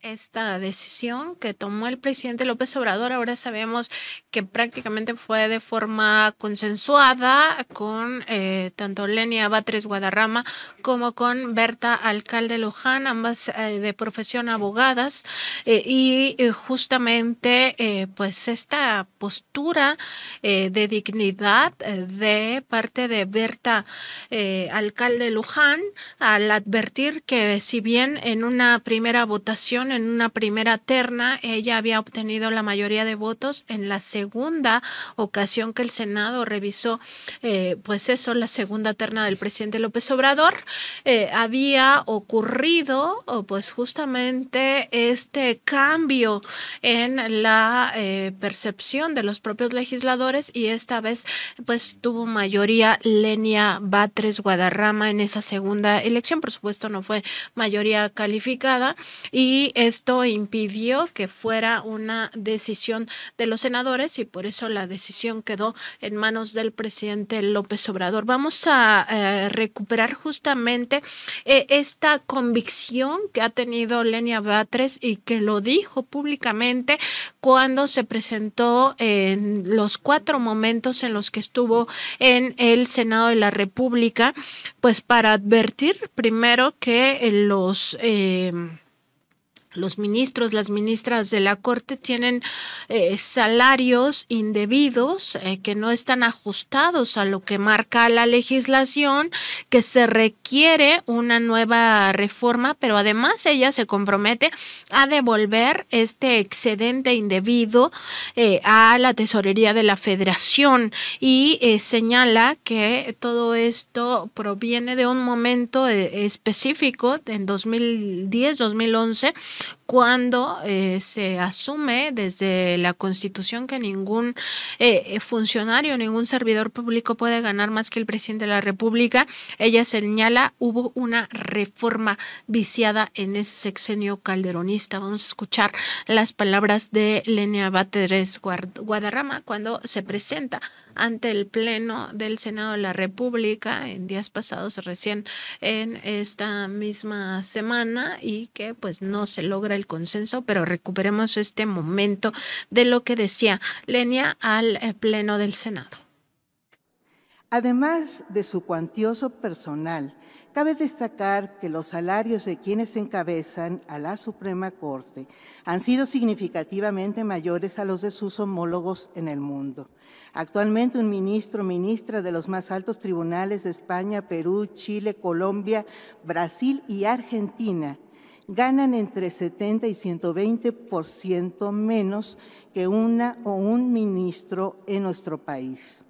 esta decisión que tomó el presidente López Obrador. Ahora sabemos que prácticamente fue de forma consensuada con tanto Lenia Batres Guadarrama como con Berta Alcalde Luján, ambas de profesión abogadas, y justamente pues esta postura de dignidad de parte de Berta Alcalde Luján, al advertir que si bien en una primera votación, en una primera terna, ella había obtenido la mayoría de votos, en la segunda ocasión que el Senado revisó, pues eso, la segunda terna del presidente López Obrador, había ocurrido pues justamente este cambio en la percepción de los propios legisladores, y esta vez pues tuvo mayoría Lenia Batres Guadarrama en esa segunda elección. Por supuesto no fue mayoría calificada, y esto impidió que fuera una decisión de los senadores, y por eso la decisión quedó en manos del presidente López Obrador. Vamos a recuperar justamente esta convicción que ha tenido Lenia Batres y que lo dijo públicamente cuando se presentó en los 4 momentos en los que estuvo en el Senado de la República, pues para advertir primero que los ministros, las ministras de la Corte tienen salarios indebidos que no están ajustados a lo que marca la legislación, que se requiere una nueva reforma, pero además ella se compromete a devolver este excedente indebido a la tesorería de la Federación, y señala que todo esto proviene de un momento específico en 2010-2011, cuando se asume desde la Constitución que ningún funcionario, ningún servidor público puede ganar más que el presidente de la República. Ella señala hubo una reforma viciada en ese sexenio calderonista. Vamos a escuchar las palabras de Lenia Batres Guadarrama cuando se presenta ante el Pleno del Senado de la República en días pasados, recién en esta misma semana, y que pues no se logra el consenso, pero recuperemos este momento de lo que decía Lenia al Pleno del Senado. Además de su cuantioso personal, cabe destacar que los salarios de quienes encabezan a la Suprema Corte han sido significativamente mayores a los de sus homólogos en el mundo. Actualmente un ministro o ministra de los más altos tribunales de España, Perú, Chile, Colombia, Brasil y Argentina ganan entre 70 y 120% menos que una o un ministro en nuestro país.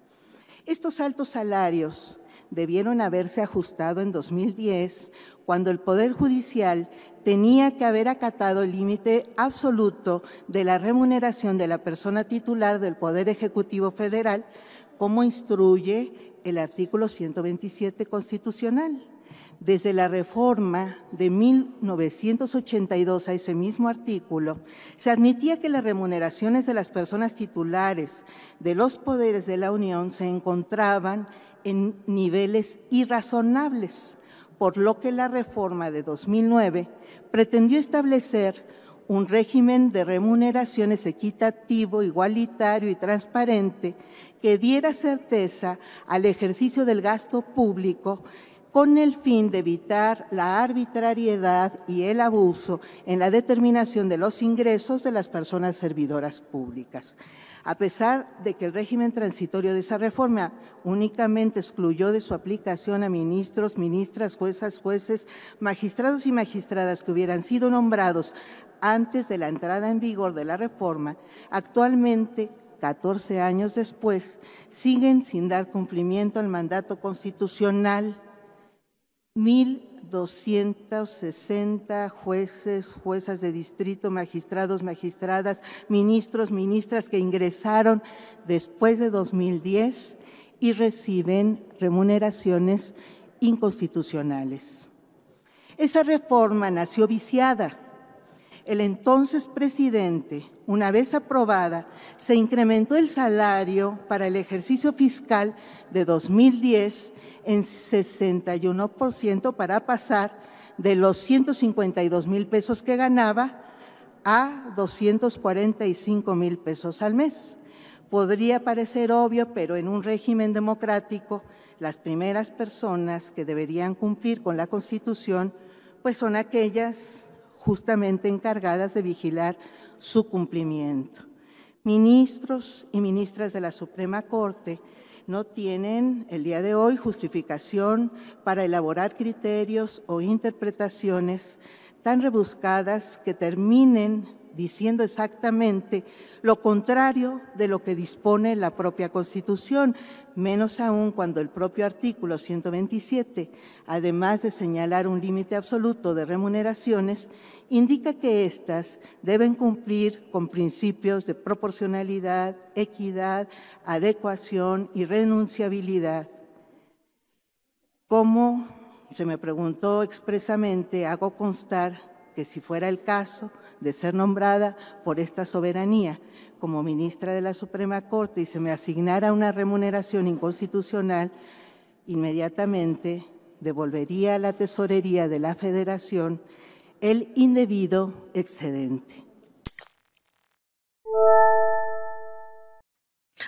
Estos altos salarios debieron haberse ajustado en 2010, cuando el Poder Judicial tenía que haber acatado el límite absoluto de la remuneración de la persona titular del Poder Ejecutivo Federal, como instruye el artículo 127 constitucional. Desde la reforma de 1982 a ese mismo artículo, se admitía que las remuneraciones de las personas titulares de los poderes de la Unión se encontraban en niveles irrazonables, por lo que la reforma de 2009 pretendió establecer un régimen de remuneraciones equitativo, igualitario y transparente que diera certeza al ejercicio del gasto público, con el fin de evitar la arbitrariedad y el abuso en la determinación de los ingresos de las personas servidoras públicas. A pesar de que el régimen transitorio de esa reforma únicamente excluyó de su aplicación a ministros, ministras, juezas, jueces, magistrados y magistradas que hubieran sido nombrados antes de la entrada en vigor de la reforma, actualmente, 14 años después, siguen sin dar cumplimiento al mandato constitucional. 1,260 jueces, juezas de distrito, magistrados, magistradas, ministros, ministras que ingresaron después de 2010 y reciben remuneraciones inconstitucionales. Esa reforma nació viciada. El entonces presidente, una vez aprobada, se incrementó el salario para el ejercicio fiscal de 2010 en 61% para pasar de los 152,000 pesos que ganaba a 245,000 pesos al mes. Podría parecer obvio, pero en un régimen democrático, las primeras personas que deberían cumplir con la Constitución, pues son aquellas justamente encargadas de vigilar su cumplimiento. Ministros y ministras de la Suprema Corte no tienen el día de hoy justificación para elaborar criterios o interpretaciones tan rebuscadas que terminen diciendo exactamente lo contrario de lo que dispone la propia Constitución, menos aún cuando el propio artículo 127, además de señalar un límite absoluto de remuneraciones, indica que éstas deben cumplir con principios de proporcionalidad, equidad, adecuación y renunciabilidad. Como se me preguntó expresamente, hago constar que si fuera el caso de ser nombrada por esta soberanía como ministra de la Suprema Corte y se me asignara una remuneración inconstitucional, inmediatamente devolvería a la Tesorería de la Federación el indebido excedente.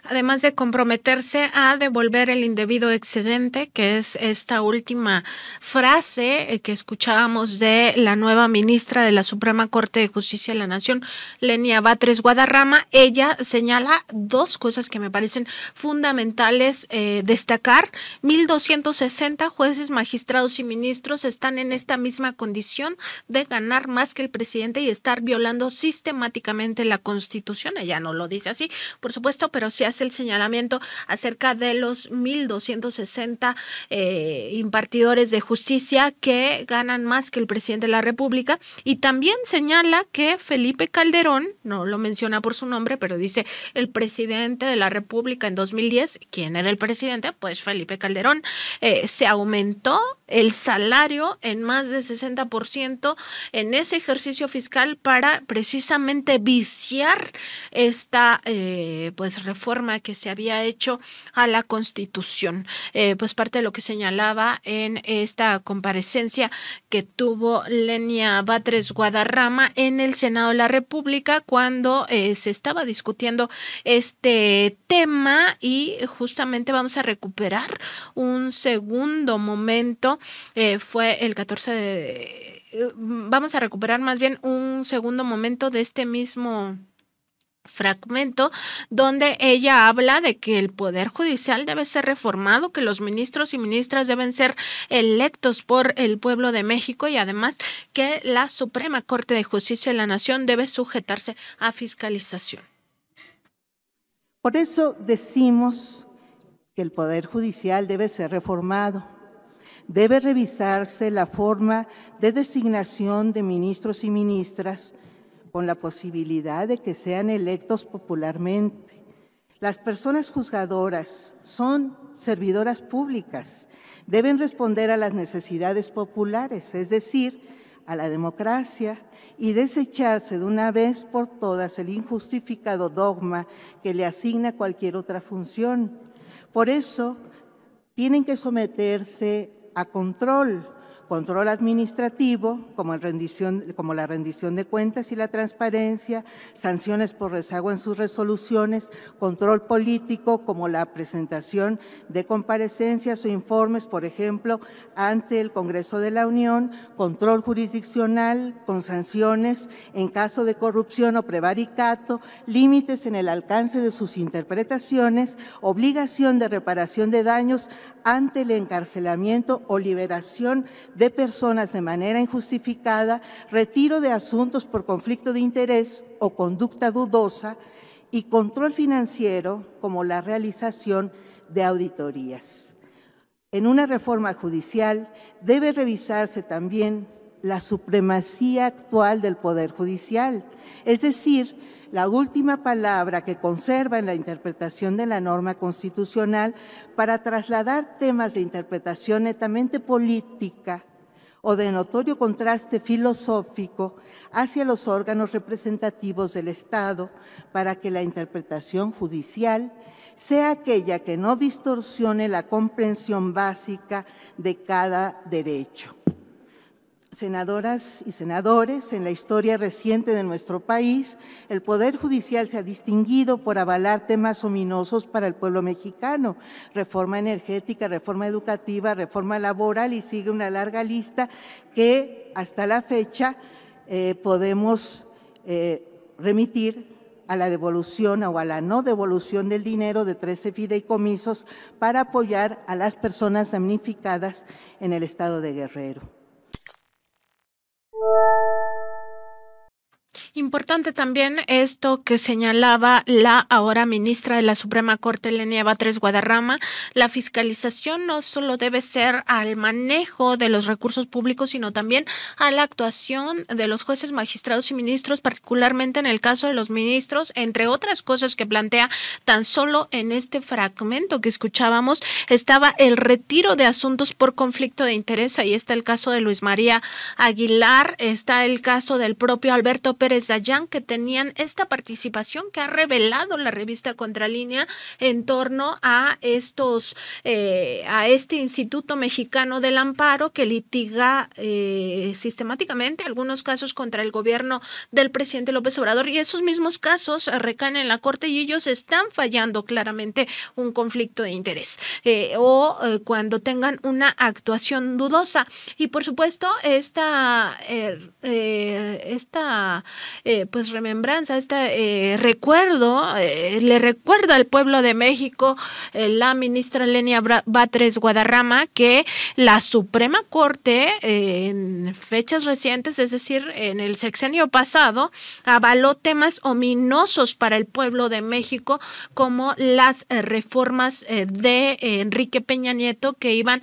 Además de comprometerse a devolver el indebido excedente, que es esta última frase que escuchábamos de la nueva ministra de la Suprema Corte de Justicia de la Nación, Lenia Batres Guadarrama, ella señala dos cosas que me parecen fundamentales destacar. 1,260 jueces, magistrados y ministros están en esta misma condición de ganar más que el presidente y estar violando sistemáticamente la Constitución. Ella no lo dice así, por supuesto, pero sí hace el señalamiento acerca de los 1,260 impartidores de justicia que ganan más que el presidente de la República, y también señala que Felipe Calderón, no lo menciona por su nombre, pero dice el presidente de la República en 2010, ¿quién era el presidente? Pues Felipe Calderón. Se aumentó el salario en más de 60% en ese ejercicio fiscal para precisamente viciar esta pues reforma que se había hecho a la Constitución. Pues parte de lo que señalaba en esta comparecencia que tuvo Lenia Batres Guadarrama en el Senado de la República cuando se estaba discutiendo este tema, y justamente vamos a recuperar un segundo momento. Fue el 14 de... Vamos a recuperar más bien un segundo momento de este mismo fragmento donde ella habla de que el Poder Judicial debe ser reformado, que los ministros y ministras deben ser electos por el pueblo de México y además que la Suprema Corte de Justicia de la Nación debe sujetarse a fiscalización. Por eso decimos que el Poder Judicial debe ser reformado. Debe revisarse la forma de designación de ministros y ministras con la posibilidad de que sean electos popularmente. Las personas juzgadoras son servidoras públicas, deben responder a las necesidades populares, es decir, a la democracia, y desecharse de una vez por todas el injustificado dogma que le asigna cualquier otra función. Por eso, tienen que someterse a control administrativo, como la rendición de cuentas y la transparencia, sanciones por rezago en sus resoluciones, control político, como la presentación de comparecencias o informes, por ejemplo, ante el Congreso de la Unión, control jurisdiccional con sanciones en caso de corrupción o prevaricato, límites en el alcance de sus interpretaciones, obligación de reparación de daños ante el encarcelamiento o liberación de personas de manera injustificada, retiro de asuntos por conflicto de interés o conducta dudosa, y control financiero como la realización de auditorías. En una reforma judicial debe revisarse también la supremacía actual del Poder Judicial, es decir, la última palabra que conserva en la interpretación de la norma constitucional para trasladar temas de interpretación netamente política o de notorio contraste filosófico hacia los órganos representativos del Estado para que la interpretación judicial sea aquella que no distorsione la comprensión básica de cada derecho. Senadoras y senadores, en la historia reciente de nuestro país, el Poder Judicial se ha distinguido por avalar temas ominosos para el pueblo mexicano: reforma energética, reforma educativa, reforma laboral, y sigue una larga lista que hasta la fecha podemos remitir a la devolución o a la no devolución del dinero de 13 fideicomisos para apoyar a las personas damnificadas en el estado de Guerrero. Importante también esto que señalaba la ahora ministra de la Suprema Corte, Lenia Batres Guadarrama: la fiscalización no solo debe ser al manejo de los recursos públicos, sino también a la actuación de los jueces, magistrados y ministros, particularmente en el caso de los ministros, entre otras cosas que plantea. Tan solo en este fragmento que escuchábamos estaba el retiro de asuntos por conflicto de interés. Ahí está el caso de Luis María Aguilar, está el caso del propio Alberto Pérez Dayán, que tenían esta participación que ha revelado la revista Contralínea en torno a este Instituto Mexicano del Amparo, que litiga sistemáticamente algunos casos contra el gobierno del presidente López Obrador, y esos mismos casos recaen en la Corte y ellos están fallando claramente un conflicto de interés cuando tengan una actuación dudosa. Y por supuesto esta pues remembranza, recuerdo, le recuerda al pueblo de México la ministra Lenia Batres Guadarrama que la Suprema Corte en fechas recientes, es decir, en el sexenio pasado, avaló temas ominosos para el pueblo de México, como las reformas de Enrique Peña Nieto, que iban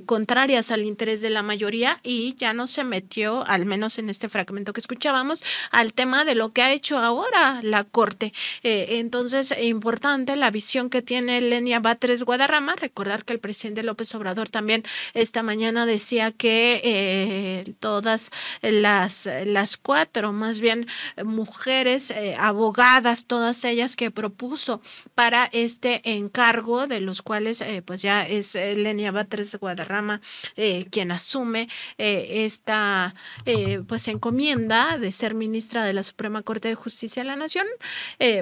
contrarias al interés de la mayoría, y ya no se metió, al menos en este fragmento que escuchábamos, al tema de lo que ha hecho ahora la Corte. Entonces, importante la visión que tiene Lenia Batres Guadarrama. Recordar que el presidente López Obrador también esta mañana decía que todas las cuatro, más bien mujeres abogadas, todas ellas que propuso para este encargo, de los cuales pues ya es Lenia Batres Guadarrama quien asume esta pues encomienda de ser ministra de la Suprema Corte de Justicia de la Nación,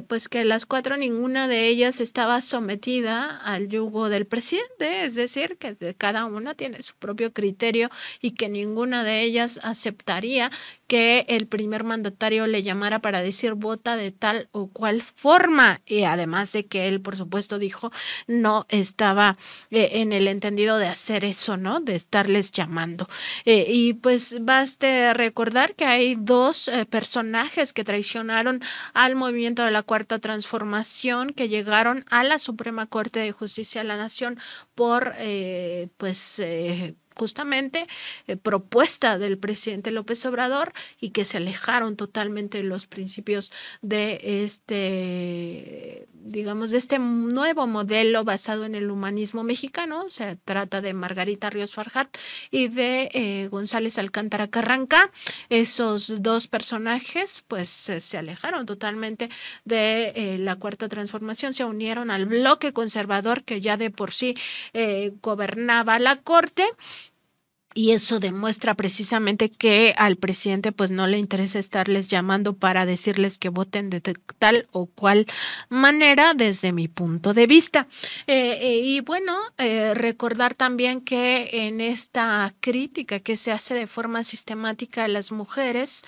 pues que las cuatro, ninguna de ellas estaba sometida al yugo del presidente, es decir, que cada una tiene su propio criterio y que ninguna de ellas aceptaría que el primer mandatario le llamara para decir vota de tal o cual forma, y además de que él, por supuesto, dijo no estaba en el entendido de hacer eso, ¿no? De estarles llamando. Y pues baste recordar que hay dos personajes que traicionaron al movimiento de la Cuarta Transformación, que llegaron a la Suprema Corte de Justicia de la Nación por justamente propuesta del presidente López Obrador, y que se alejaron totalmente de los principios de digamos, de este nuevo modelo basado en el humanismo mexicano. Se trata de Margarita Ríos Farjat y de González Alcántara Carranca. Esos dos personajes pues se alejaron totalmente de la Cuarta Transformación, se unieron al bloque conservador que ya de por sí gobernaba la Corte. Y eso demuestra precisamente que al presidente pues no le interesa estarles llamando para decirles que voten de tal o cual manera, desde mi punto de vista. Y bueno, recordar también que en esta crítica que se hace de forma sistemática a las mujeres,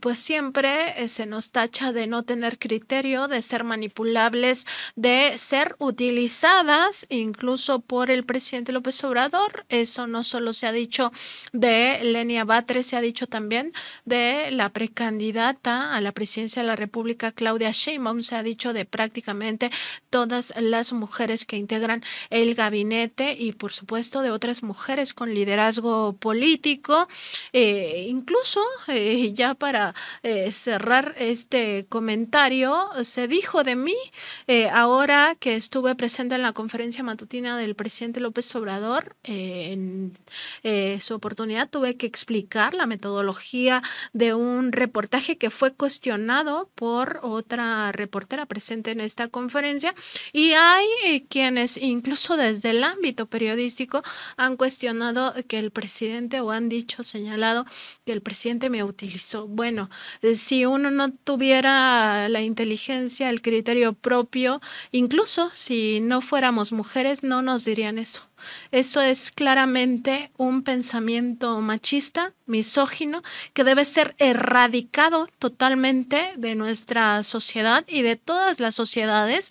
pues siempre se nos tacha de no tener criterio, de ser manipulables, de ser utilizadas incluso por el presidente López Obrador. Eso no solo se ha dicho de Lenia Batres, se ha dicho también de la precandidata a la presidencia de la República, Claudia Sheinbaum, se ha dicho de prácticamente todas las mujeres que integran el gabinete, y por supuesto de otras mujeres con liderazgo político. Incluso ya para cerrar este comentario, se dijo de mí ahora que estuve presente en la conferencia matutina del presidente López Obrador su oportunidad, tuve que explicar la metodología de un reportaje que fue cuestionado por otra reportera presente en esta conferencia, y hay quienes incluso desde el ámbito periodístico han cuestionado que el presidente, o han dicho, señalado que el presidente me utilizó. Bueno, si uno no tuviera la inteligencia, el criterio propio, incluso si no fuéramos mujeres, no nos dirían eso. Eso es claramente un pensamiento machista, misógino, que debe ser erradicado totalmente de nuestra sociedad y de todas las sociedades,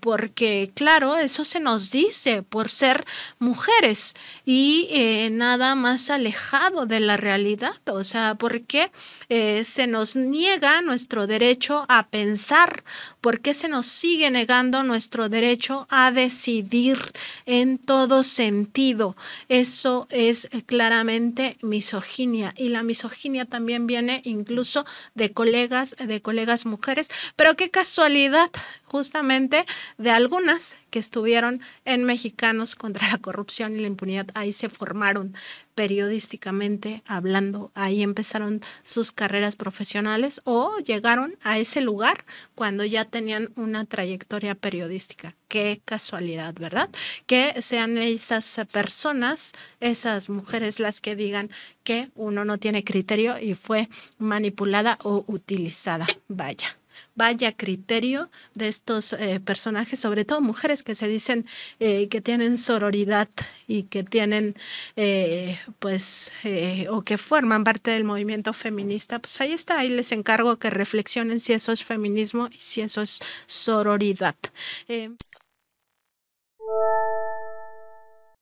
porque claro, eso se nos dice por ser mujeres y nada más alejado de la realidad. O sea, porque se nos niega nuestro derecho a pensar, ¿por qué se nos sigue negando nuestro derecho a decidir en todo sentido? Eso es claramente misoginia, y la misoginia también viene incluso de colegas mujeres, pero qué casualidad, justamente de algunas que estuvieron en Mexicanos contra la Corrupción y la Impunidad. Ahí se formaron periodísticamente hablando, ahí empezaron sus carreras profesionales o llegaron a ese lugar cuando ya tenían una trayectoria periodística. Qué casualidad, ¿verdad? Que sean esas personas, esas mujeres, las que digan que uno no tiene criterio y fue manipulada o utilizada. Vaya criterio de estos personajes, sobre todo mujeres que se dicen que tienen sororidad y que tienen, o que forman parte del movimiento feminista. Pues ahí está, ahí les encargo que reflexionen si eso es feminismo y si eso es sororidad.